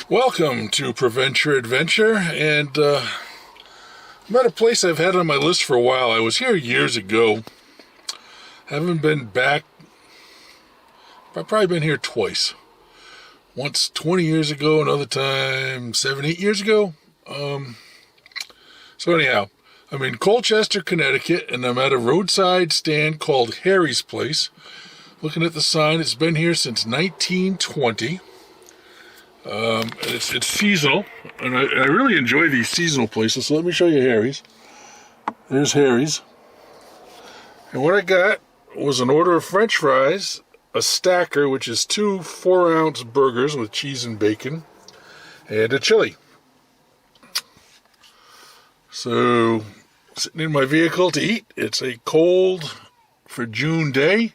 Welcome to Prevent Your Adventure, and I'm at a place I've had on my list for a while. I was here years ago. Haven't been back. I've probably been here twice. Once 20 years ago, another time 7-8 years ago. So anyhow, I'm in Colchester, Connecticut, and I'm at a roadside stand called Harry's Place. Looking at the sign, it's been here since 1920. And it's seasonal, and I really enjoy these seasonal places, so let me show you Harry's. There's Harry's. And what I got was an order of French fries, a stacker, which is 2 4-ounce burgers with cheese and bacon, and a chili. So, sitting in my vehicle to eat. It's a cold for June day.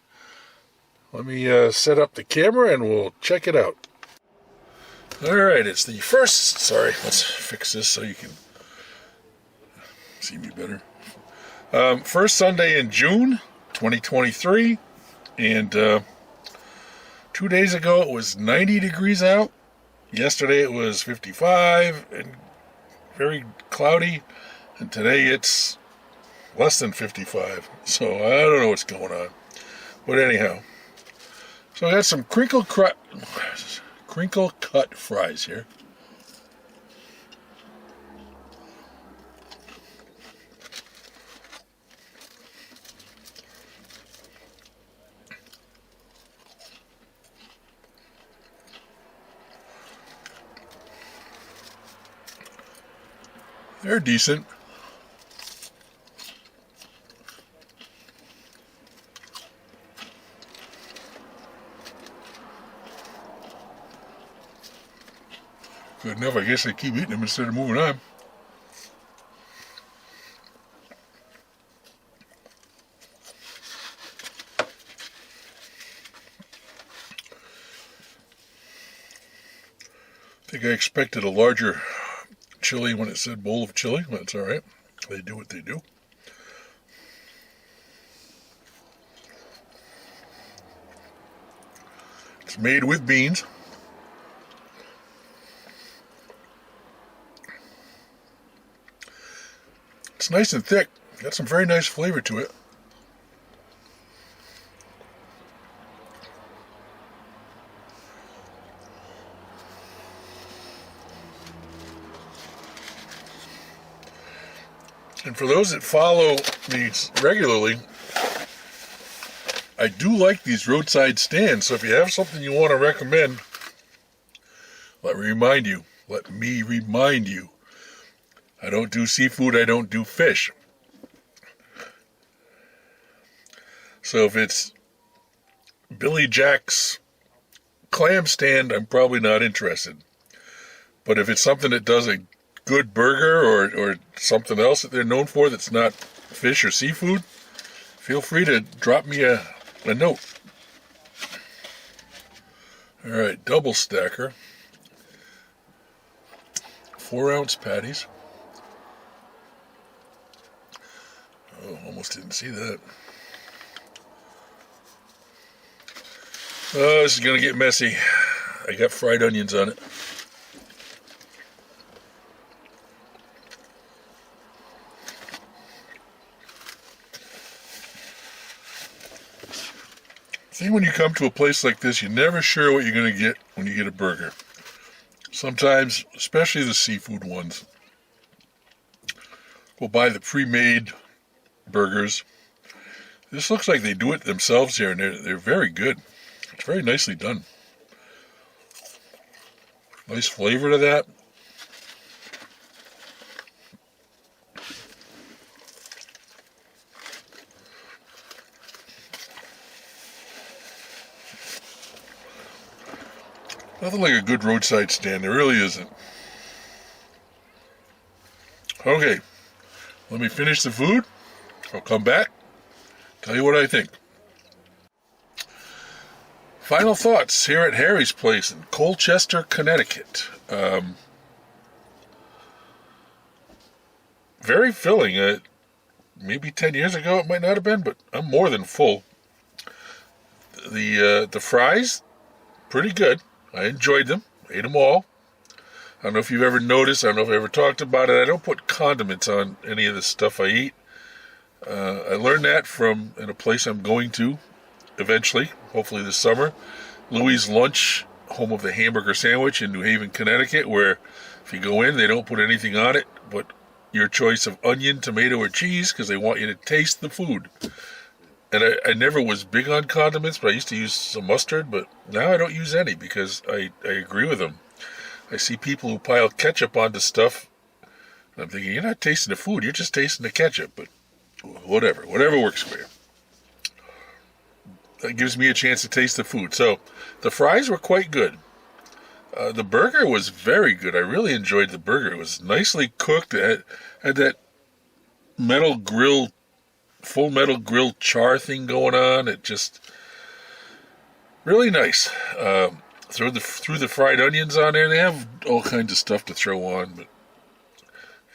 Let me set up the camera and we'll check it out. Alright, it's the first, sorry, let's fix this so you can see me better. First Sunday in June, 2023, and 2 days ago it was 90 degrees out. Yesterday it was 55 and very cloudy, and today it's less than 55, so I don't know what's going on. But anyhow, so I got some crinkle cut fries here. They're decent. Good enough, I guess I keep eating them instead of moving on. I think I expected a larger chili when it said bowl of chili. That's all right. They do what they do. It's made with beans. It's nice and thick. Got some very nice flavor to it. And for those that follow me regularly, I do like these roadside stands. So if you have something you want to recommend, let me remind you. I don't do seafood, I don't do fish. So if it's Billy Jack's clam stand, I'm probably not interested. But if it's something that does a good burger or something else that they're known for that's not fish or seafood, feel free to drop me a note. Alright, double stacker. 4-ounce patties. Oh, almost didn't see that. Oh, this is going to get messy. I got fried onions on it. See, when you come to a place like this, you're never sure what you're going to get when you get a burger. Sometimes, especially the seafood ones, we'll buy the pre-made burgers. This looks like they do it themselves here, and they're very good. It's very nicely done. Nice flavor to that. Nothing like a good roadside stand. There really isn't. Okay, let me finish the food. I'll come back, tell you what I think. Final thoughts here at Harry's Place in Colchester, Connecticut. Very filling. Maybe 10 years ago it might not have been, but I'm more than full. The fries, pretty good. I enjoyed them. Ate them all. I don't know if you've ever noticed, I don't know if I ever talked about it, I don't put condiments on any of the stuff I eat. I learned that from in a place I'm going to eventually, hopefully this summer, Louis' Lunch, home of the hamburger sandwich in New Haven, Connecticut, where if you go in, they don't put anything on it but your choice of onion, tomato, or cheese because they want you to taste the food. And I never was big on condiments, but I used to use some mustard, but now I don't use any because I agree with them. I see people who pile ketchup onto stuff, and I'm thinking, you're not tasting the food, you're just tasting the ketchup, but whatever works for you. That gives me a chance to taste the food. So the fries were quite good. The burger was very good. I really enjoyed the burger. It was nicely cooked. It had that full metal grill char thing going on. It just really nice. Threw the fried onions on there. They have all kinds of stuff to throw on, but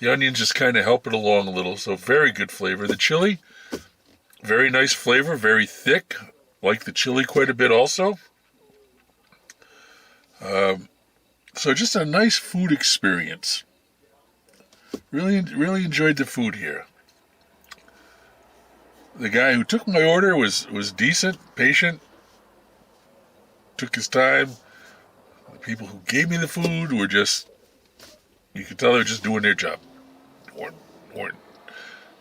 the onions just kind of help it along a little. So very good flavor. The chili, very nice flavor, very thick. Like the chili quite a bit also. So just a nice food experience. Really enjoyed the food here. The guy who took my order was decent, patient, took his time. The people who gave me the food were just, you could tell they were just doing their job. Weren't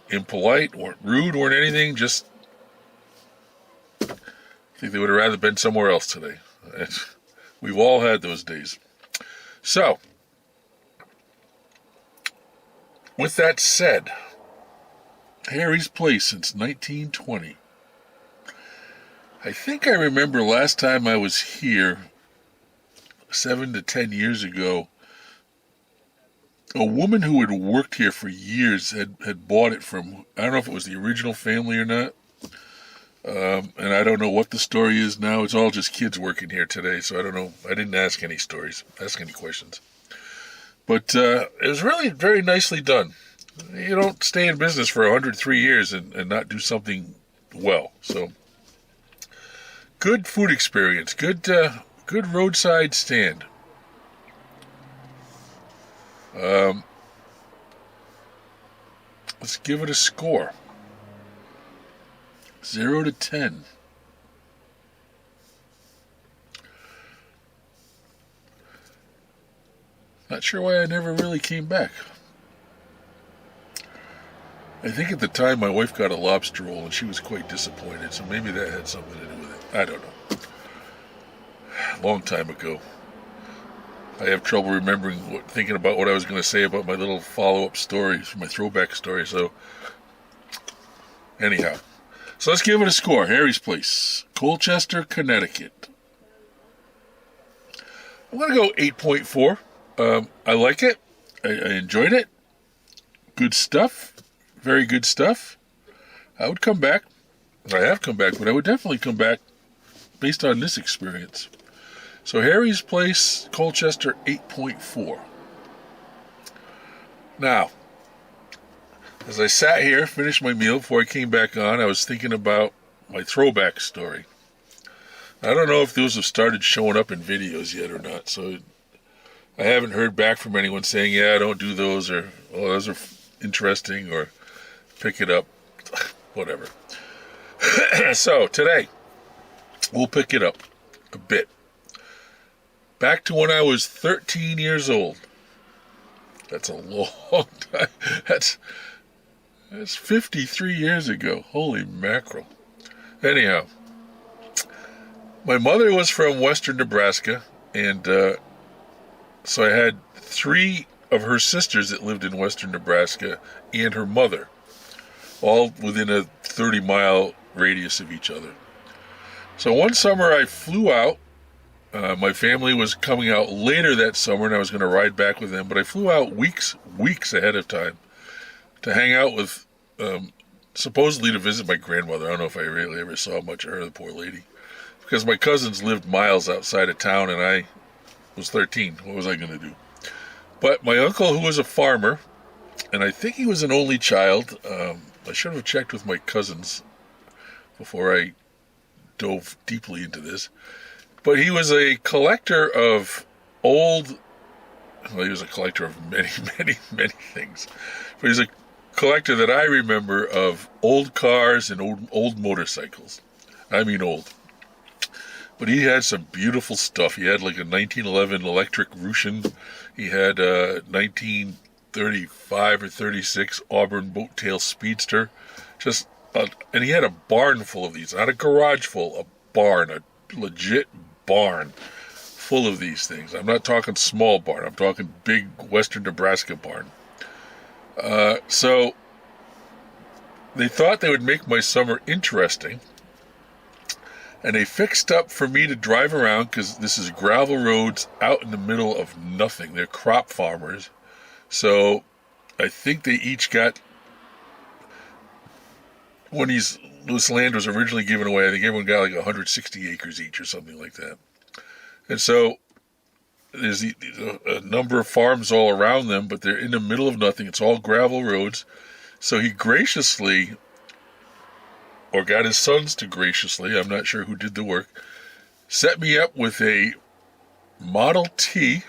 impolite, weren't rude, weren't anything, just I think they would have rather been somewhere else today. We've all had those days. So, with that said, Harry's Place since 1920. I think I remember last time I was here, 7 to 10 years ago, a woman who had worked here for years had bought it from, I don't know if it was the original family or not. And I don't know what the story is now. It's all just kids working here today, so I don't know. I didn't ask any questions. But it was really very nicely done. You don't stay in business for 103 years and not do something well. So, good food experience. Good roadside stand. Let's give it a score. 0 to 10. Not sure why I never really came back. I think at the time my wife got a lobster roll and she was quite disappointed, so maybe that had something to do with it. I don't know. Long time ago. I have trouble remembering thinking about what I was going to say about my little follow-up stories, my throwback story, so anyhow. So let's give it a score. Harry's Place, Colchester, Connecticut. I'm going to go 8.4. I like it. I enjoyed it. Good stuff. Very good stuff. I would come back. I have come back, but I would definitely come back based on this experience. So Harry's Place, Colchester, 8.4. Now, as I sat here, finished my meal before I came back on, I was thinking about my throwback story. I don't know if those have started showing up in videos yet or not, so I haven't heard back from anyone saying, yeah, don't do those, or, oh, those are interesting, or pick it up, whatever. So, today, we'll pick it up a bit. Back to when I was 13 years old. That's a long time. That's 53 years ago. Holy mackerel. Anyhow, my mother was from western Nebraska, and so I had 3 of her sisters that lived in western Nebraska and her mother, all within a 30-mile radius of each other. So one summer I flew out. My family was coming out later that summer, and I was going to ride back with them, but I flew out weeks ahead of time to hang out with, supposedly to visit my grandmother. I don't know if I really ever saw much of her, the poor lady, because my cousins lived miles outside of town, and I was 13. What was I going to do? But my uncle, who was a farmer, and I think he was an only child, I should have checked with my cousins before I dove deeply into this, but he was a collector of old well, he was a collector of many, many, many things. But he's a collector that I remember of old cars and old motorcycles. I mean old. But he had some beautiful stuff. He had like a 1911 electric Russian. He had a 1935 or 36 Auburn Boattail Speedster. And he had a barn full of these. Not a garage full, a barn, a legit barn full of these things. I'm not talking small barn. I'm talking big Western Nebraska barn. So they thought they would make my summer interesting. And they fixed up for me to drive around, because this is gravel roads out in the middle of nothing. They're crop farmers. So I think they each got, when this land was originally given away, I think everyone got like 160 acres each or something like that. And so there's a number of farms all around them, but they're in the middle of nothing. It's all gravel roads. So he graciously, or got his sons to graciously, I'm not sure who did the work, set me up with a Model T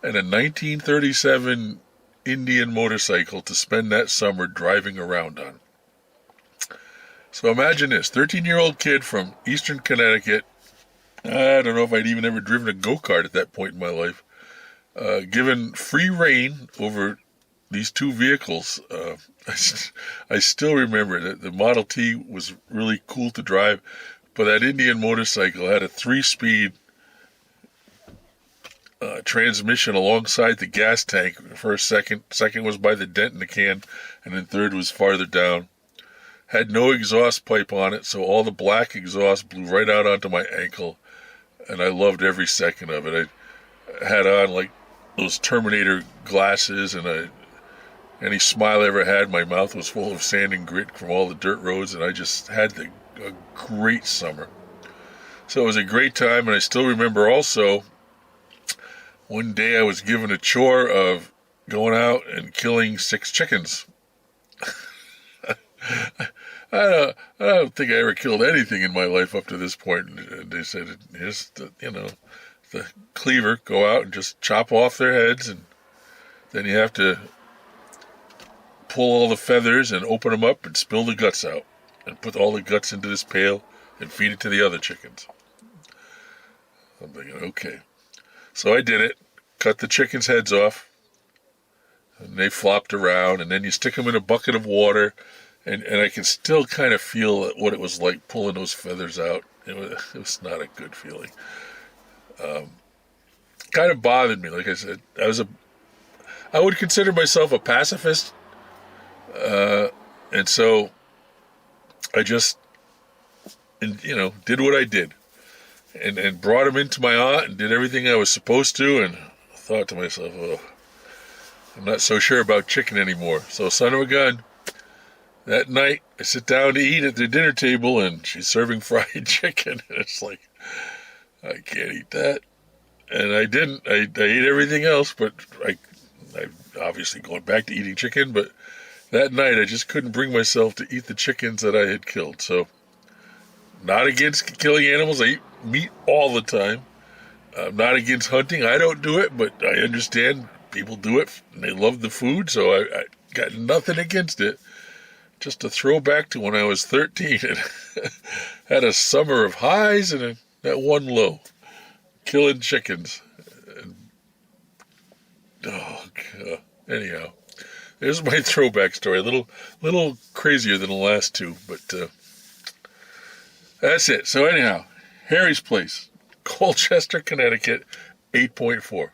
and a 1937 Indian motorcycle to spend that summer driving around on. So imagine this, 13-year-old kid from eastern Connecticut. I don't know if I'd even ever driven a go-kart at that point in my life. Given free rein over these two vehicles. I still remember that the Model T was really cool to drive, but that Indian motorcycle had a 3-speed transmission alongside the gas tank for a second. Second was by the dent in the can, and then third was farther down. Had no exhaust pipe on it, so all the black exhaust blew right out onto my ankle, and I loved every second of it. I had on like those Terminator glasses, and any smile I ever had, my mouth was full of sand and grit from all the dirt roads, and I just had a great summer. So it was a great time, and I still remember also one day I was given a chore of going out and killing 6 chickens. I don't think I ever killed anything in my life up to this point. And they said, here's the cleaver, go out and just chop off their heads, and then you have to pull all the feathers and open them up and spill the guts out and put all the guts into this pail and feed it to the other chickens. I'm thinking, okay. So I did it, cut the chickens' heads off, and they flopped around, and then you stick them in a bucket of water, and I can still kind of feel what it was like pulling those feathers out. It was not a good feeling. Kind of bothered me. Like I said, I would consider myself a pacifist, and so I just, did what I did, and brought him into my aunt and did everything I was supposed to, and I thought to myself, oh, I'm not so sure about chicken anymore. So son of a gun, that night I sit down to eat at the dinner table, and she's serving fried chicken, and it's like, I can't eat that. And I didn't. I ate everything else, but I obviously going back to eating chicken, but that night I just couldn't bring myself to eat the chickens that I had killed. So, not against killing animals. I eat meat all the time. I'm not against hunting. I don't do it, but I understand people do it, and they love the food, so I got nothing against it. Just a throwback to when I was 13 and had a summer of highs and that one low. Killing chickens. Oh, God. Anyhow, there's my throwback story. A little crazier than the last two, but that's it. So anyhow, Harry's Place, Colchester, Connecticut, 8.4.